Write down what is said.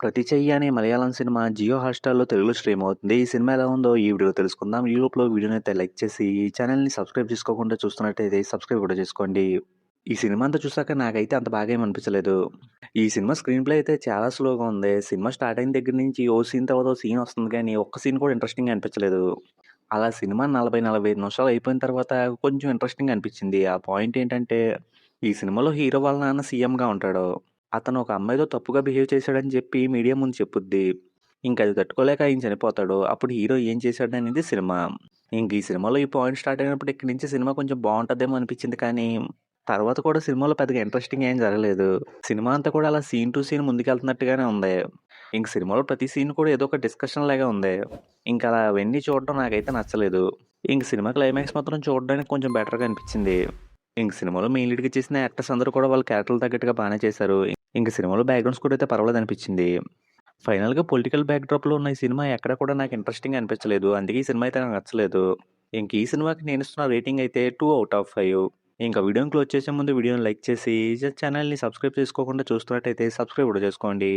'ప్రతి చెయ్యి' అనే మలయాళం సినిమా జియో హాట్‌స్టార్‌లో తెలుగులో స్ట్రీమ్ అవుతుంది. ఈ సినిమా ఎలా ఉందో ఈ వీడియోలో తెలుసుకుందాం. ఈ లోపల వీడియోనైతే లైక్ చేసి, ఈ ఛానెల్‌ని సబ్స్క్రైబ్ చేసుకోకుండా చూస్తున్నట్టయితే సబ్స్క్రైబ్ కూడా చేసుకోండి. ఈ సినిమా అంతా చూసాక నాకైతే అంత బాగా ఏమి అనిపించలేదు. ఈ సినిమా స్క్రీన్ ప్లే అయితే చాలా స్లోగా ఉంది. సినిమా స్టార్ట్ అయిన దగ్గర నుంచి ఓ సీన్ తర్వాత ఓ సీన్ వస్తుంది గానీ, ఒక్క సీన్ కూడా ఇంట్రెస్టింగ్‌గా అనిపించలేదు. అలా సినిమా 40, 45 నిమిషాలు అయిపోయిన తర్వాత కొంచెం ఇంట్రెస్టింగ్‌గా అనిపించింది. ఆ పాయింట్ ఏంటంటే, ఈ సినిమాలో హీరో వాళ్ళ నాన్న సీఎంగా ఉంటాడు. అతను ఒక అమ్మాయితో తప్పుగా బిహేవ్ చేశాడని చెప్పి మీడియా ముందు చెప్పుద్ది. ఇంకది తట్టుకోలేక ఆయన చనిపోతాడు. అప్పుడు హీరో ఏం చేశాడనేది సినిమా. ఇంక ఈ సినిమాలో ఈ పాయింట్ స్టార్ట్ అయినప్పుడు ఇక్కడి నుంచి సినిమా కొంచెం బావుంటదేమో అనిపించింది కానీ, తర్వాత కూడా సినిమాలో పెద్దగా ఇంట్రెస్టింగ్ ఏం జరగలేదు. సినిమా అంతా కూడా అలా సీన్ టు సీన్ ముందుకెళ్తున్నట్టుగానే ఉంది. ఇంక సినిమాలో ప్రతి సీన్ కూడా ఏదో ఒక డిస్కషన్ లాగా ఉంది. ఇంక అలా అవన్నీ చూడడం నాకైతే నచ్చలేదు. ఇంక సినిమా క్లైమాక్స్ మాత్రం చూడడానికి కొంచెం బెటర్‌గా అనిపించింది. ఇంక సినిమాలో మెయిన్ లీడ్‌గా చేసిన యాక్టర్స్ అందరూ కూడా వాళ్ళ క్యారెక్టర్‌లకు తగ్గట్టుగా బానే చేశారు. ఇంక సినిమాలో బ్యాక్‌గ్రౌండ్ స్కోర్ అయితే పర్వాలేదనిపించింది. ఫైనల్‌గా పొలిటికల్ బ్యాక్‌డ్రాప్‌లో ఉన్న ఈ సినిమా ఎక్కడ కూడా నాకు ఇంట్రెస్టింగ్‌గా అనిపించలేదు. అందుకే ఈ సినిమా అయితే నాకు నచ్చలేదు. ఇంక ఈ సినిమాకి నేనిస్తున్న రేటింగ్ అయితే 2/5. ఇంకా వీడియోని క్లోజ్ చేసే ముందు వీడియోని లైక్ చేసి, ఛానెల్‌ని సబ్స్క్రైబ్ చేసుకోకుండా చూస్తున్నట్టయితే సబ్స్క్రైబ్ కూడా చేసుకోండి.